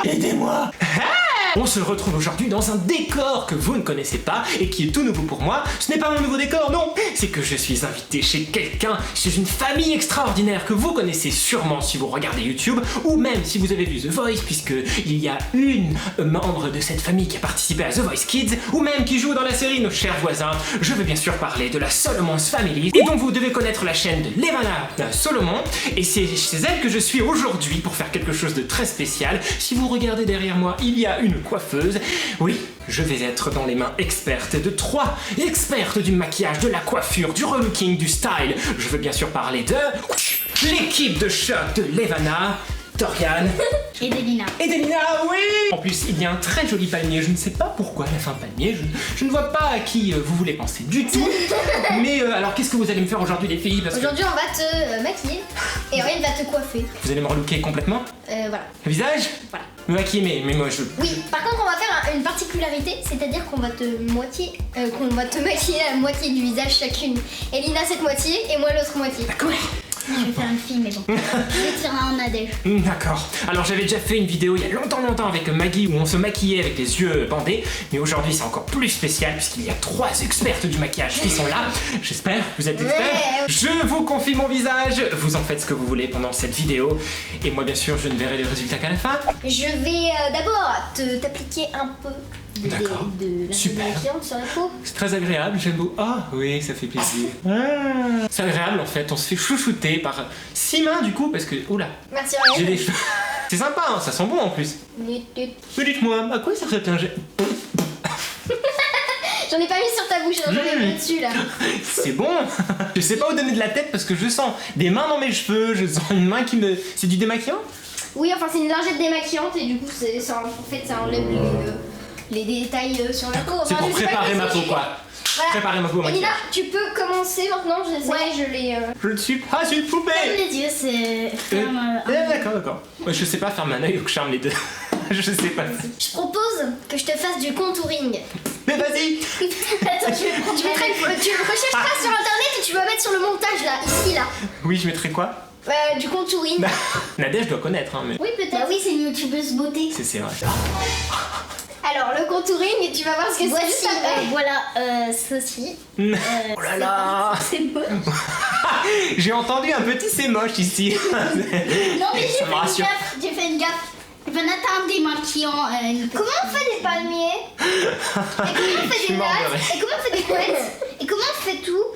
Aidez-moi. On se retrouve aujourd'hui dans un décor que vous ne connaissez pas et qui est tout nouveau pour moi. Ce n'est pas mon nouveau décor, non. C'est que je suis invité chez quelqu'un, chez une famille extraordinaire que vous connaissez sûrement si vous regardez YouTube ou même si vous avez vu The Voice, puisque il y a une membre de cette famille qui a participé à The Voice Kids ou même qui joue dans la série Nos chers voisins. Je veux bien sûr parler de la Solomon's Family et donc vous devez connaître la chaîne de Levana Solomon et c'est chez elle que je suis aujourd'hui pour faire quelque chose de très spécial. Si vous regardez derrière moi, il y a une coiffeuse. Oui, je vais être dans les mains expertes de 3 expertes du maquillage, de la coiffure, du relooking, du style. Je veux bien sûr parler de l'équipe de choc de Levana, Dorian et Delina. Et Delina, oui. En plus, il y a un très joli palmier. Je ne sais pas pourquoi elle a fait un palmier. Je ne vois pas à qui vous voulez penser du tout. Mais alors, qu'est-ce que vous allez me faire aujourd'hui, les filles? Aujourd'hui, on va te maquiller et Aurélien va te coiffer. Vous allez me relooker complètement? Voilà. Le visage? Voilà. Me maquiller, mais moi je... Oui, par contre, on va faire une particularité, c'est-à-dire qu'on va te maquiller la moitié du visage chacune. Elina cette moitié et moi l'autre moitié. D'accord. Je vais faire une fille, mais bon. Je vais tirer un Nadège. D'accord. Alors j'avais déjà fait une vidéo il y a longtemps avec Maggie où on se maquillait avec les yeux bandés, mais aujourd'hui c'est encore plus spécial puisqu'il y a 3 expertes du maquillage qui sont là. J'espère, vous êtes experts. Ouais. Je vous confie mon visage, vous en faites ce que vous voulez pendant cette vidéo, et moi bien sûr je ne verrai les résultats qu'à la fin. Je vais d'abord t'appliquer un peu D'accord. de Super. maquillage sur la peau. C'est très agréable, j'aime beaucoup. Ah oui, ça fait plaisir. Ah. C'est agréable en fait, on se fait chouchouter par 6 mains du coup parce que... Oula, Merci j'ai Aurélien. des cheveux. C'est sympa, hein, ça sent bon en plus. Mais dites-moi, à quoi ça ressemble un jet? J'en ai pas mis sur ta bouche, j'en ai mis dessus là. C'est bon. Je sais pas où donner de la tête parce que je sens des mains dans mes cheveux, je sens une main qui me... C'est du démaquillant? Oui, enfin c'est une lingette démaquillante et du coup en fait ça enlève les détails sur la peau. C'est Enfin, pour je sais pas préparer ma peau expliquer. quoi. Voilà. Préparer ma peau au Elina, maquillage. tu peux commencer maintenant, je l'ai... Je ne suis pas une poupée. Ferme les yeux, c'est... Ferme un œil. D'accord. Moi je sais pas faire un œil ou que je charme les deux. Je sais pas. Je propose que je te fasse du contouring. Mais vas-y. Attends, tu rechercheras sur internet et tu vas mettre sur le montage là, ici là. Oui, je mettrai quoi? Du contouring. Nadège doit connaître, hein, mais... Oui, peut-être. Bah oui, c'est une youtubeuse beauté. C'est vrai. Alors, le contouring, tu vas voir ce que c'est Voici, juste après. voilà, ceci. Oh là là. C'est moche. J'ai entendu un petit c'est moche ici. Non mais Ça me rassure. j'ai fait une gaffe. Je vais attendre des maquillants. Comment on fait des palmiers? Et comment on Je fait suis des mort de nattes? rire. Et comment on fait des couettes? Et comment on fait tout?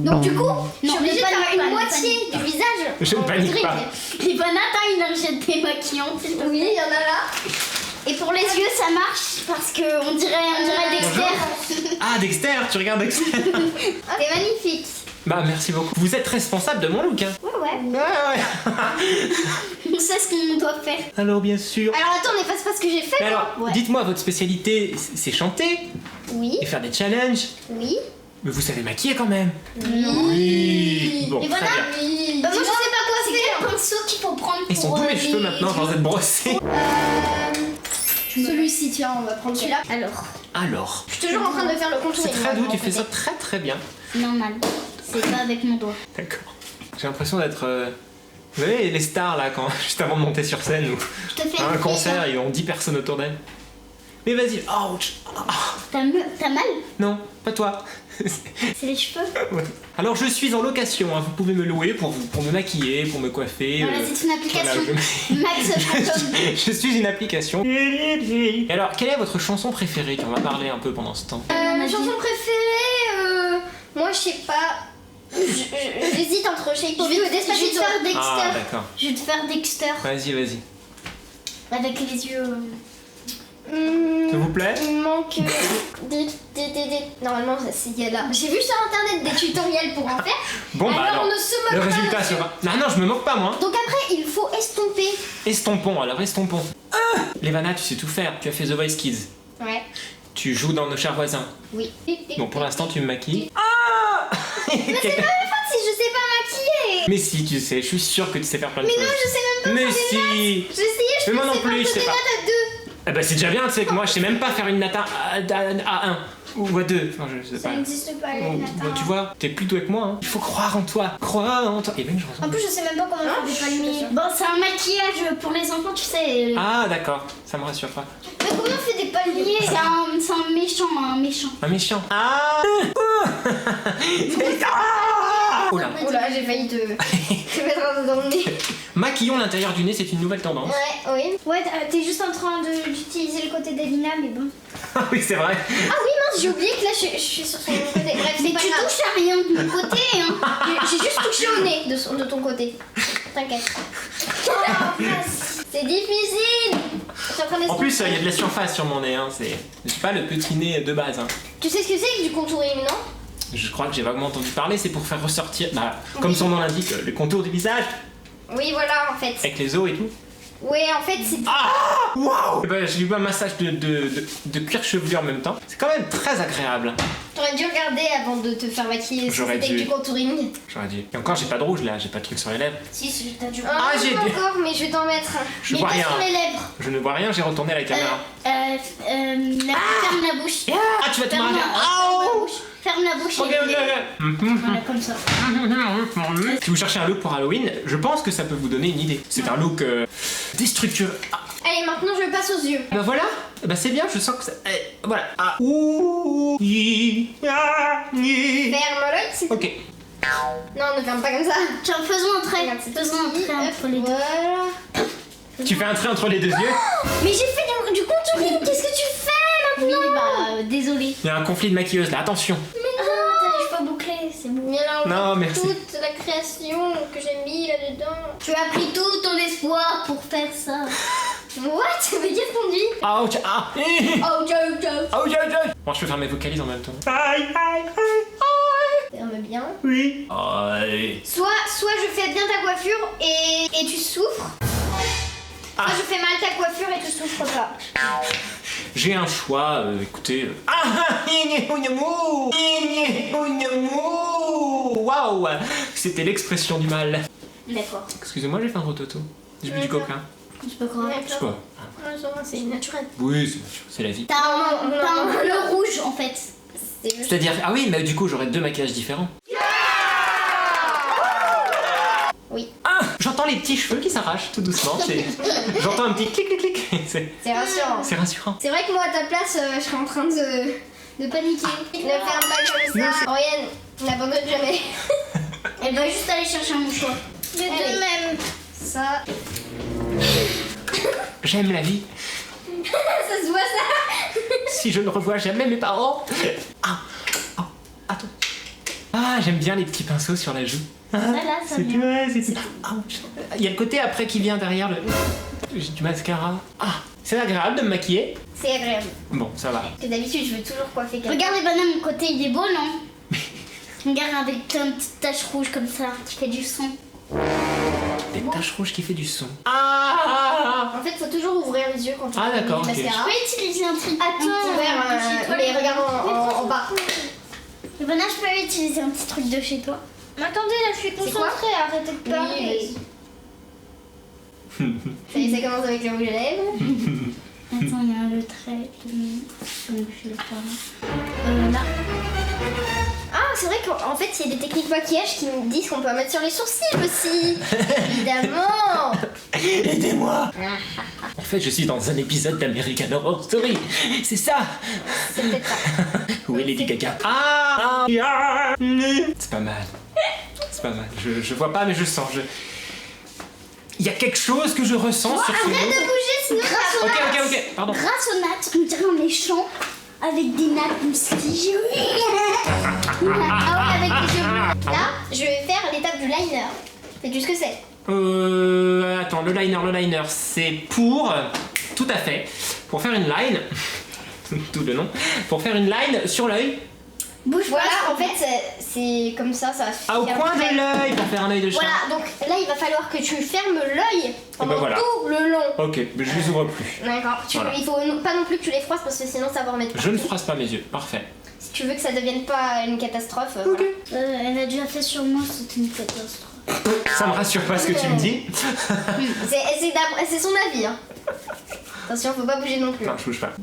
Donc du coup, je suis obligée de faire une moitié du visage. Je ne en panique contouring. pas. Les banatas, il leur jette des maquillants. Oui, il y en a là. Et pour les yeux, ça marche parce que on dirait Dexter. Ah, Dexter, tu regardes Dexter? C'est magnifique. Bah, merci beaucoup. Vous êtes responsable de mon look, hein? Ouais. On sait ce qu'on doit faire. Alors, bien sûr. Alors attends, n'efface pas ce que j'ai fait. Mais alors, Ouais. dites-moi, votre spécialité, c'est chanter Oui, et faire des challenges? oui. Mais vous savez maquiller quand même? Non. Oui. Bon, Et très voilà. bien. Moi je sais pas quoi C'est faire. quel pinceau qu'il faut prendre Ils sont pour tous mes cheveux maintenant, sans être brossés. Celui-ci, tiens, on va prendre celui-là. Alors, Je suis toujours en train de faire le contouring. c'est très doux, tu fais ça peut-être. très bien. Normal. C'est pas avec mon doigt. D'accord. J'ai l'impression d'être... Vous savez, les stars là, quand, juste avant de monter sur scène ou Je te fais à un une concert, ils ont 10 personnes autour d'elles. Mais vas-y, ouch. Ah, T'as mal? non, pas toi. C'est les cheveux. Ouais. Alors je suis en location, hein. Vous pouvez me louer pour me maquiller, pour me coiffer. Voilà, c'est une application. voilà, Max Phantom. je suis une application. Et alors, quelle est votre chanson préférée? On va parler un peu pendant ce temps. Ma chanson préférée, moi je sais pas. J'hésite entre Shape of You et Je vais te Despacito. faire Dexter. Ah, d'accord. Je vais te faire Dexter. Vas-y. Avec les yeux. Ça vous plaît? Il manque normalement il y a là. J'ai vu sur internet des tutoriels pour en faire. Bon, bah alors alors, on ne se moque le pas, résultat monsieur. sera... Non, je me moque pas, moi. Donc après il faut estomper. Estompons, alors estompons. Ah, Levana, tu sais tout faire. Tu as fait The Voice Kids. Ouais. Tu joues dans Nos chers voisins. Oui. Bon, pour l'instant, tu me maquilles. Ah. Mais c'est pas ma faute si je sais pas maquiller. Mais si, tu sais, je suis sûr que tu sais faire plein de Mais choses. non, je sais même pas Mais faire des nattes. si. J'ai essayé, je Mais moi sais non plus, je sais des pas. nattes à 2. Ah bah c'est déjà bien, tu sais que moi je sais même pas faire une nata à 1. Ou à 2. Enfin, je sais Ça pas. n'existe pas, Oh, Elina. bah, tu vois, t'es plus doué que moi. Hein. Il faut croire en toi. Croire en toi. Et bien, je En ressens. plus, je sais même pas comment faire des palmiers. Bon, c'est un maquillage pour les enfants, tu sais. Ah, d'accord. Ça me rassure pas. Mais comment on fait des palmiers? C'est un méchant, un méchant. Un méchant. Ah. Oula. Oula, j'ai failli te mettre dans le nez. Maquillons l'intérieur du nez, c'est une nouvelle tendance. Ouais, oui. Ouais, t'es juste en train d'utiliser le côté d'Elina, mais bon. Ah oui, c'est vrai. Ah oui, mince, j'ai oublié que là, je suis sur son côté. Bref, Mais c'est pas tu grave. touches à rien de mon côté, hein. J'ai juste touché au nez de ton côté. T'inquiète. C'est difficile. Je suis en train En d'expliquer. plus, il y a de la surface sur mon nez. Hein. C'est pas le petit nez de base. Hein. Tu sais ce que c'est que du contouring, non? Je crois que j'ai vaguement entendu parler. C'est pour faire ressortir, bah, comme son nom l'indique, le contour du visage Oui, voilà, en fait. avec les os et tout. Ouais, en fait, c'est... Ah, waouh. Bah, j'ai eu un massage de cuir chevelu en même temps. C'est quand même très agréable. T'aurais dû regarder avant de te faire maquiller. Si J'aurais c'était dû. du contouring. J'aurais dit. Et encore, j'ai pas de rouge là. J'ai pas de truc sur les lèvres. Si, t'as du Ah, j'ai j'ai dû. encore, mais je vais t'en mettre. Je Mais vois pas rien. sur les lèvres. Je ne vois rien. J'ai retourné à la caméra. Ferme la bouche. Ah, tu vas te Ferme marrer. la bouche. Ferme la bouche. Ok, et- ok, ok. Voilà, comme ça. Si vous cherchez un look pour Halloween, je pense que ça peut vous donner une idée. C'est un look déstructuré. Ah, Allez, maintenant, je passe aux yeux. bah voilà. Bah c'est bien. Je sens que ça. Voilà. Ah. Ouh. Ferme l'œil, c'est... Ok. Non, ne ferme pas comme ça. Tiens, faisons un trait. Regarde, c'est Faisons un petit. trait Hop, entre les deux. Voilà. Tu fais un trait entre les deux yeux. Mais j'ai fait du contouring. Qu'est-ce que tu fais Oui, maintenant? bah, désolé. Il y a un conflit de maquilleuse là. Attention. Ah, t'as les cheveux bouclés, c'est bon. Mélange Non, merci. toute la création que j'ai mis là-dedans. Tu as pris tout ton espoir pour faire ça. What? Mais qu'est-ce qu'on dit? Ouch. Ah. Oh, ciao, ciao. Ouch, ouch, ouch. Bon, je peux faire mes vocalises en même temps. Aïe, aïe, aïe, Ferme bien. oui. Aïe. Soit je fais bien ta coiffure et tu souffres. Ah. Soit je fais mal ta coiffure et tu souffres pas. J'ai un choix, écoutez. Ah, waouh, c'était l'expression du mal. D'accord. Excusez-moi, j'ai fait un rototo. J'ai bu du coca. C'est pas grave. C'est quoi? C'est naturel. Oui, c'est la vie. T'as un bleu rouge en fait. C'est-à-dire, ah oui, mais du coup, j'aurais deux maquillages différents. Oui. Ah, j'entends les petits cheveux qui s'arrachent tout doucement. J'entends un petit clic, clic, clic. C'est rassurant. C'est rassurant. C'est vrai que moi à ta place, je serais en train de paniquer. Ne ferme pas comme ça. Oriane, n'abandonne jamais. Elle va juste aller chercher un mouchoir. Les deux mêmes. Ça. J'aime la vie. Ça se voit ça. Si je ne revois jamais mes parents. Ah, oh, attends. Ah, j'aime bien les petits pinceaux sur la joue. Ah, Ça, là, ça c'est vient. ouais, c'est ouch. Il y a le côté après qui vient derrière du mascara. Ah, c'est agréable de me maquiller. C'est agréable. Bon, ça va. Parce que d'habitude, je veux toujours coiffer quelqu'un. Regarde les bananes, mon côté il est beau, non? Regarde avec plein de petites taches rouges comme ça, qui fait du son. Des taches rouges qui fait du son. Ah, En fait, faut toujours ouvrir les yeux quand on Ah, met d'accord, du ok. mascara. Je peux utiliser un truc. Ouvert, mais regarde en bas. Les bananes, je peux utiliser un petit truc de chez toi. Mais attendez, là, je suis concentrée. Arrêtez de parler. Ça y est, ça commence avec le rouge à lèvres. Attends, il y a le trait. Comme je le parle. Là. Ah, c'est vrai qu'en fait, il y a des techniques maquillage qui nous disent qu'on peut en mettre sur les sourcils aussi. Évidemment. aidez-moi. En fait, je suis dans un épisode d'American Horror Story. C'est ça. C'est peut-être ça. Où est Lady Gaga? Ah, c'est pas mal. C'est pas mal. Je vois pas, mais je sens. Il y a quelque chose que je ressens sur ce Arrête de mot. bouger, sinon ça Ok, pardon. Grâce aux nattes, on dirait un méchant avec des nattes moustiques. Ah oui, avec les yeux bleus. Là, je vais faire l'étape du liner. Sais-tu ce que c'est? Attends, le liner, c'est pour... Tout à fait. Pour faire une line... tout le nom. Pour faire une line sur l'œil. Bouge Voilà, pas, en fait, c'est comme ça va suffire. Ah, au coin de l'œil pour faire un œil de chat. Voilà, donc là, il va falloir que tu fermes l'œil pendant voilà. tout le long. Ok, mais je les ouvre plus. D'accord. Voilà. Il faut pas non plus que tu les froisses parce que sinon ça va remettre. Je ne froisse pas mes yeux. Parfait. Si tu veux que ça devienne pas une catastrophe. Ok. Voilà. Elle a déjà fait sur moi, c'est une catastrophe. Ça me rassure pas ce que tu me dis. C'est son avis. Hein. Attention, faut pas bouger non plus. Non, je bouge pas. Par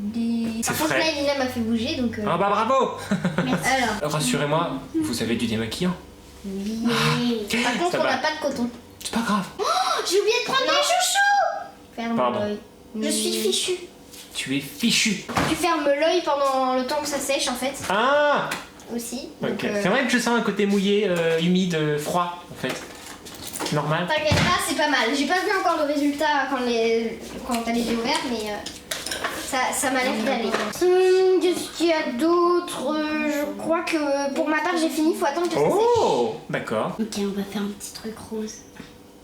C'est contre, frais. là, Elina m'a fait bouger donc. Ah bah bravo. Alors. Rassurez-moi, vous avez du démaquillant. Par contre, Ça on va. n'a pas de coton. C'est pas grave. Oh, j'ai oublié de prendre mes chouchous. Ferme Pardon. l'œil. Je suis fichu. Tu es fichu. Tu fermes l'œil pendant le temps que ça sèche en fait. Ah. Aussi. Ok. Donc, C'est vrai que je sens un côté mouillé, humide, froid en fait. Normal. T'inquiète pas, c'est pas mal. J'ai pas vu encore le résultat quand t'as les yeux ouverts, mais ça m'a l'air d'aller. Qu'est-ce qu'il y a d'autre? Je crois que pour ma part j'ai fini, faut attendre que ça sèche. Oh, d'accord. Ok, on va faire un petit truc rose.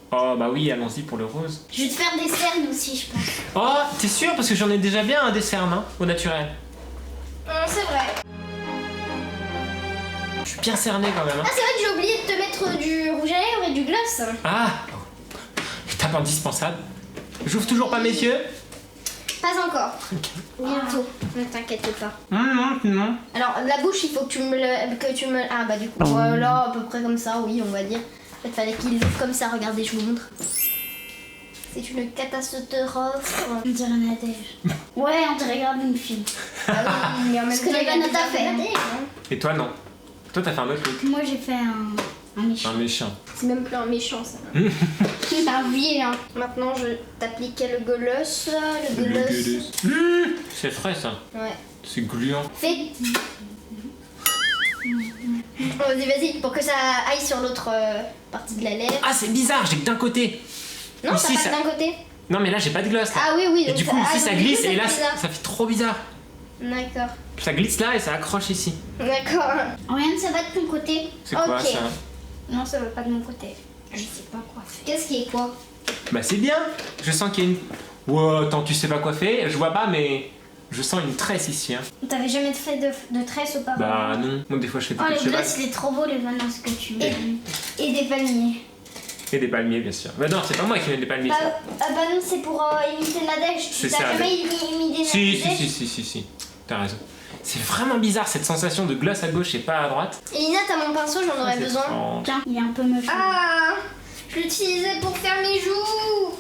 Oh bah oui, allons-y pour le rose. Je vais te faire des cernes aussi, je pense. Oh, t'es sûr? Parce que j'en ai déjà bien un des cernes, hein, au naturel. C'est vrai. Je suis bien cerné quand même. Hein. Ah, c'est vrai que j'ai oublié de te mettre du rouge à lèvres et du gloss. Ah, étape indispensable. J'ouvre toujours pas mes yeux. Pas encore. Bientôt. Ne t'inquiète pas. Non. Alors la bouche, il faut que tu me Ah bah du coup voilà, à peu près comme ça, oui, on va dire. En fait, fallait qu'il l'ouvre comme ça. Regardez, je vous montre. C'est une catastrophe. On dirait Nadège. Ouais, on dirait grave une fille. Ah oui, mais en même Parce que temps, les il y a vannes des à fait. affaires. Et toi, non. Toi, t'as fait un autre truc. Moi, j'ai fait un méchant. Un méchant. C'est même plus un méchant ça. C'est un vilain. Maintenant, je t'appliquais le gloss. Le gloss. C'est frais ça. Ouais. C'est gluant. Fais. Vas-y, pour que ça aille sur l'autre partie de la lèvre. Ah, c'est bizarre, j'ai que d'un côté. Non, ici, ça passe d'un côté. Non, mais là, j'ai pas de gloss là. Ah oui, Et donc du coup, ici, ça donc, glisse du coup, et là, bizarre. ça fait trop bizarre. D'accord. Ça glisse là et ça accroche ici. D'accord. Regarde, ça va de ton côté. C'est quoi Ok. ça? Non, ça va pas de mon côté. Je sais pas quoi faire. Qu'est-ce qui est quoi? Bah, c'est bien. Je sens qu'il y a une. Wow, attends, tu sais pas quoi faire? Je vois pas, mais je sens une tresse ici. Hein. T'avais jamais fait de tresse auparavant? Bah, non. Moi, des fois, je fais des Oh, coups les de cheval. glaces, il est trop beau, les vannes, ce que tu veux. Et des palmiers. Et des palmiers, bien sûr. Bah, non, c'est pas moi qui mets des palmiers. ça. Bah non, c'est pour imiter Nadège. C'est T'as ça, jamais imité Si, Nadège? si. T'as raison. C'est vraiment bizarre cette sensation de gloss à gauche et pas à droite. Elina, t'as mon pinceau, j'en aurais C'est besoin. étrange. Tiens, il est un peu moche. Ah, je l'utilisais pour faire mes joues.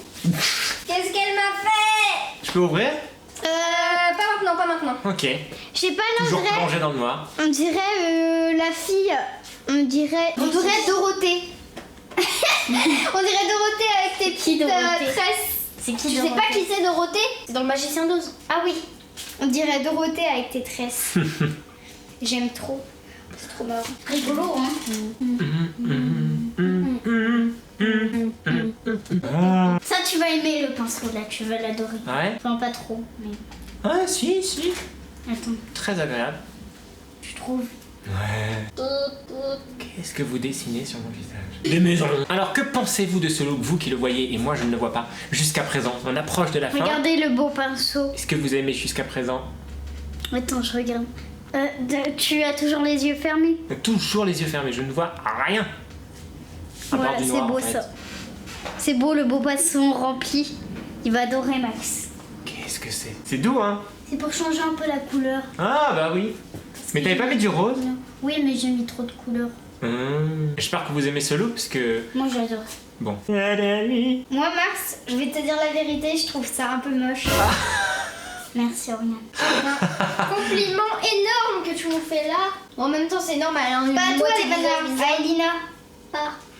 Qu'est-ce qu'elle m'a fait? Je peux ouvrir? Pas maintenant. Ok. Je sais pas, là, Toujours plongé dans le noir. on dirait la fille. On dirait Dorothée. On dirait Dorothée avec tes petites Dorothée? tresses. C'est qui Tu sais pas qui c'est Dorothée? C'est dans le Magicien d'Oz. Ah oui. On dirait Dorothée avec tes tresses. J'aime trop. C'est trop marrant. Rigolo, hein. Ça, tu vas aimer le pinceau là, tu vas l'adorer. Ouais. Enfin, pas trop, mais. Ah, si. Attends, Très agréable. tu trouves. Ouais. Qu'est-ce que vous dessinez sur mon visage? Des maisons. Alors, que pensez-vous de ce look, vous qui le voyez et moi je ne le vois pas jusqu'à présent? On approche de la fin. Regardez le beau pinceau. Est-ce que vous aimez jusqu'à présent? Attends, je regarde. Tu as toujours les yeux fermés? Toujours les yeux fermés, je ne vois rien. À part Voilà, du c'est noir, beau en fait. ça. C'est beau le beau pinceau rempli. Il va adorer Max. Qu'est-ce que c'est? C'est doux, hein? C'est pour changer un peu la couleur. Ah, bah oui. Mais t'avais pas mis du rose? Oui, mais j'ai mis trop de couleurs. J'espère que vous aimez ce look, parce que... Moi j'adore. Bon. Moi, Max, je vais te dire la vérité, je trouve ça un peu moche. Merci Oriane. Compliment énorme que tu nous fais là. Bon, en même temps, c'est normal. Hein, pas à toi, les bananes. À Elina.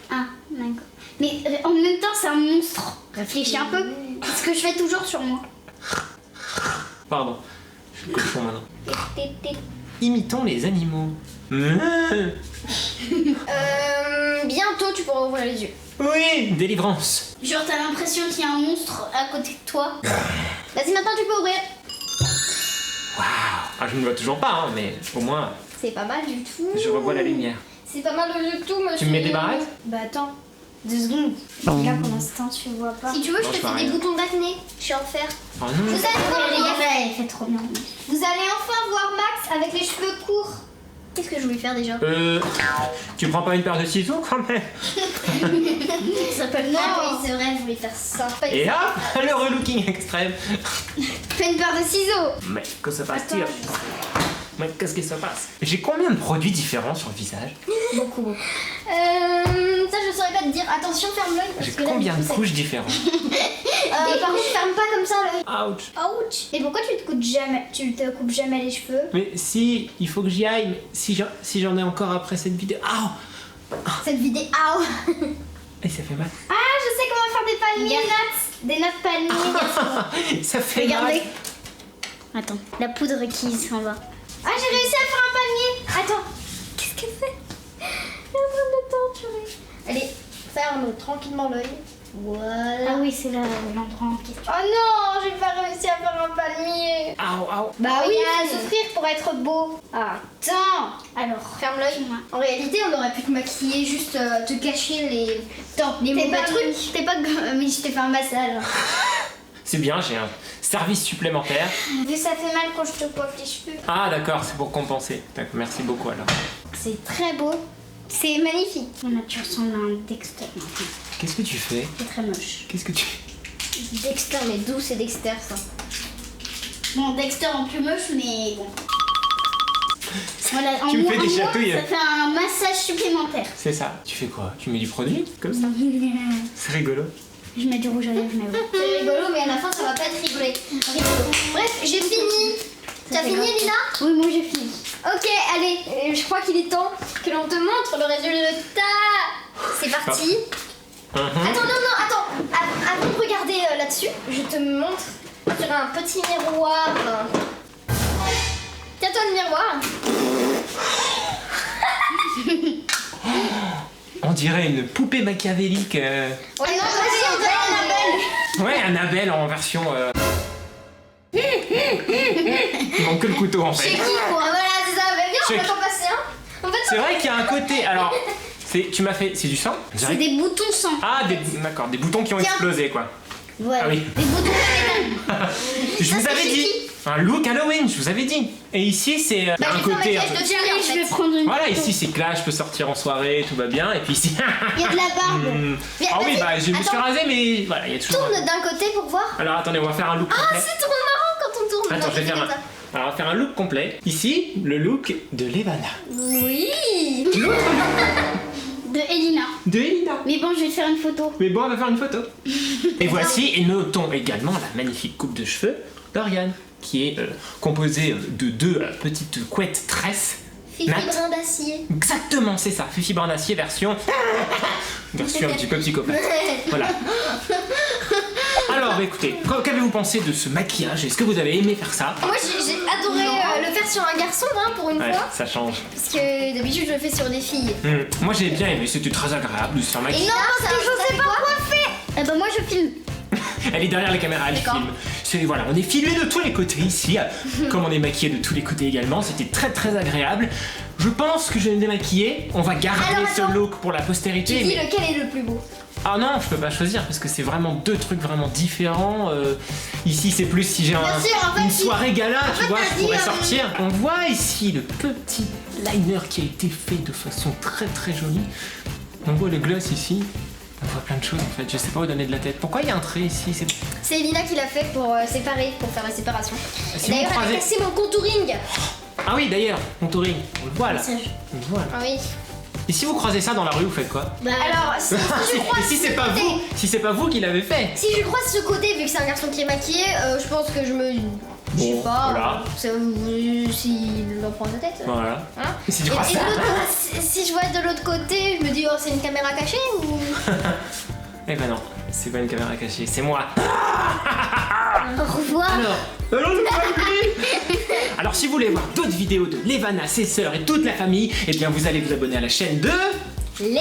Ah, d'accord. Mais en même temps, c'est un monstre. Réfléchis un peu. C'est ce que je fais toujours sur moi. Pardon. Je suis cochon maintenant. Imitons les animaux. Bientôt, tu pourras ouvrir les yeux. Oui, délivrance. Genre, t'as l'impression qu'il y a un monstre à côté de toi. Vas-y, maintenant, tu peux ouvrir. Waouh. Ah, je ne vois toujours pas, hein, mais au moins, C'est pas mal du tout. je revois la lumière. C'est pas mal du tout, monsieur. Tu me mets des barrettes? Bah attends, 2 secondes. Là pour l'instant, tu vois pas. Si tu veux, Non, je je te fais fais des rien. boutons d'acné. Je suis en fer. Oh non. Vous allez voir, Elle fait trop bien. vous allez enfin voir Max avec les cheveux courts. Qu'est-ce que je voulais faire déjà? Tu prends pas une paire de ciseaux quand même? Ça s'appelle Non, non. oui, c'est vrai, je voulais faire ça. Et hop, le relooking extrême. Fais une paire de ciseaux. Mais que se passe-t-il? Mais qu'est-ce qui se passe? J'ai combien de produits différents sur le visage? Beaucoup, beaucoup. Ça, je saurais pas te dire. Attention, ferme l'œil. parce J'ai que là, combien du de coup, couches différentes? par contre, ferme pas comme ça l'œil. ouch. Ouch. Et pourquoi tu te coupes jamais les cheveux? Mais si, il faut que j'y aille, mais si j'en ai encore après cette vidéo. Cette vidéo. Et ça fait mal. Ah, je sais comment faire des palmiers. Des notes palmiers. Ça fait Regardez. mal. Attends, la poudre qui s'en va. Ah, j'ai réussi à faire un palmier. Attends. Qu'est-ce qu'elle fait? Elle est en train de torturer. Allez, ferme tranquillement l'œil. Voilà. Ah oui, c'est là l'endroit en question. Oh non, j'ai pas réussi à faire un palmier. Ouh. Bah oui, il faut souffrir pour être beau. Attends. Alors, Ferme l'œil. En réalité, on aurait pu te maquiller, juste te cacher les mauvais trucs. T'es pas mais je t'ai fait un massage. C'est bien, j'ai un service supplémentaire. Mais ça fait mal quand je te coiffe les cheveux. Ah d'accord, c'est pour compenser. D'accord, merci beaucoup alors. C'est très beau. C'est magnifique. On a tu ressembles à un Dexter maintenant. Qu'est-ce que tu fais? C'est très moche. Qu'est-ce que tu... Dexter, mais d'où c'est Dexter ça? Bon, Dexter en plus moche, mais bon. Voilà, Tu me fais des moins, chatouilles. ça fait un massage supplémentaire. C'est ça. Tu fais quoi? Tu mets du produit comme ça? C'est rigolo. Je mets du rouge à lèvres, mais bon. C'est rigolo, mais à la fin ça va pas être rigolo. Bref, j'ai fini. T'as fini, Lina? Oui, moi j'ai fini. Ok, allez, je crois qu'il est temps que l'on te montre le résultat. C'est parti. Attends, attends. Avant de regarder là-dessus, je te montre sur un petit miroir. Tiens-toi le miroir. On dirait une poupée machiavélique. Ouais, non, vas-y, on dirait Annabelle. Ouais, Annabelle en version... Il manque que le couteau en Chez fait. qui quoi? Voilà, c'est ça. Mais viens, on Chez va qui? t'en passer un. En fait, C'est vrai qu'il y a un côté... Alors, tu m'as fait... C'est du sang? On dirait- C'est des boutons sang. Ah, d'accord, des boutons qui ont Tiens. explosé quoi. Voilà. Ah oui. Des boutons métal. Je vous c'est avais chez dit. qui? Un look Halloween, je vous avais dit. Et ici, c'est il y a bah, un j'ai fait un côté... maquillage de Tiens, Thierry, en je vais fait. prendre une. Voilà, ici c'est clair, je peux sortir en soirée, tout va bien. Et puis ici... Il y a de la barbe. Viens, Ah oui, vas-y, bah je me suis attends. rasé, mais voilà, il y a toujours... Tourne d'un côté pour voir. Alors attendez, on va faire un look Ah, complet. c'est trop marrant quand on tourne. Attends, d'un je vais côté faire un... comme ça. Alors on va faire un look complet. Ici, le look de Levana. Oui. De Elina. De Elina. Mais bon, je vais te faire une photo. Mais bon, on va faire une photo. Et voici, et notons également la magnifique coupe de cheveux d'Oriane, qui est composée de deux petites couettes tresses. Fifi Nat. brin d'acier. Exactement, c'est ça. Fifi brin d'acier version un petit peu psychopathe. Voilà. Alors, bah, écoutez, qu'avez-vous pensé de ce maquillage? Est-ce que vous avez aimé faire ça? Moi j'ai adoré le faire sur un garçon pour une Ouais, fois. ça change. Parce que d'habitude je le fais sur des filles. Moi j'ai bien aimé, c'était très agréable de se faire Et maquiller. non, parce que je sais pas quoi faire. Eh ben moi je filme. Elle est derrière la caméra, elle D'accord. filme. Voilà, on est filmé de tous les côtés ici, comme on est maquillé de tous les côtés également. C'était très très agréable. Je pense que je vais me démaquiller. On va garder Alors, ce attends. look pour la postérité. Tu dis mais- lequel est le plus beau. Ah non, je peux pas choisir parce que c'est vraiment deux trucs vraiment différents. Ici, c'est plus si j'ai sûr, en fait, une si- soirée gala, tu fait, vois, t'as je pourrais dit, sortir. On voit ici le petit liner qui a été fait de façon très très jolie. On voit le gloss ici. On voit plein de choses en fait. Je sais pas où donner de la tête. Pourquoi il y a un trait ici? C'est Elina qui l'a fait pour séparer, pour faire la séparation. Si Et d'ailleurs vous elle a croisez- cassé mon contouring. Ah oui, d'ailleurs, contouring. On le voit là. Message. On le voit là. Ah oui. Et si vous croisez ça dans la rue, vous faites quoi? Bah, Alors si je croise Et si c'est ce pas côté- vous, si c'est pas vous qui l'avez fait? Si je croise ce côté, vu que c'est un garçon qui est maquillé, je pense que je me. Je sais Bon, pas. voilà. S'il en prend sa tête. Voilà. Hein Et si tu Et crois de ça? l'autre côté, si je vois de l'autre côté, je me dis oh c'est une caméra cachée ou. Eh ben non, c'est pas une caméra cachée, c'est moi. au revoir. Alors le famille. Alors si vous voulez voir d'autres vidéos de Levana, ses sœurs et toute la famille, eh bien vous allez vous abonner à la chaîne de Family.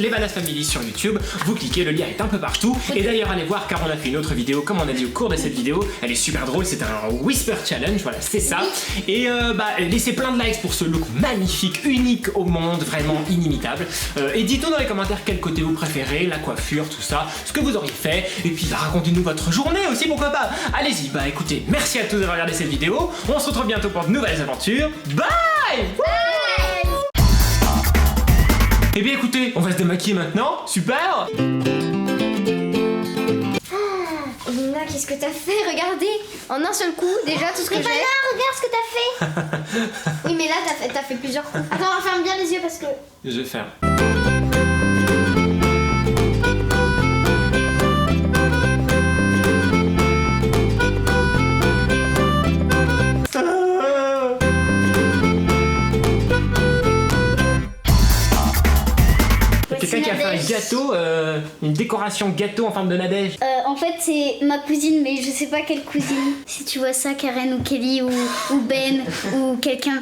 Levana's Family sur YouTube. Vous cliquez, le lien est un peu partout. Et d'ailleurs allez voir car on a fait une autre vidéo, comme on a dit au cours de cette vidéo. Elle est super drôle, c'est un Whisper Challenge, voilà c'est ça. Et laissez plein de likes pour ce look magnifique, unique au monde, vraiment inimitable. Et dites-nous dans les commentaires quel côté vous préférez, la coiffure, tout ça, ce que vous auriez fait. Et puis racontez-nous votre journée aussi, pourquoi pas. Allez-y, écoutez, merci à tous d'avoir regardé cette vidéo. On se retrouve bientôt pour de nouvelles aventures. Bye. Eh bien écoutez, on va se démaquiller maintenant, super. Lina, qu'est-ce que t'as fait? Regardez, en un seul coup, déjà tout ce que j'ai. Regarde ce que t'as fait. Oui, mais là t'as fait plusieurs coups. Attends, ferme bien les yeux parce que. Je vais faire. gâteau, une décoration gâteau en forme de Nadège. En fait, c'est ma cousine, mais je sais pas quelle cousine. Si tu vois ça, Karen ou Kelly ou Ben ou quelqu'un.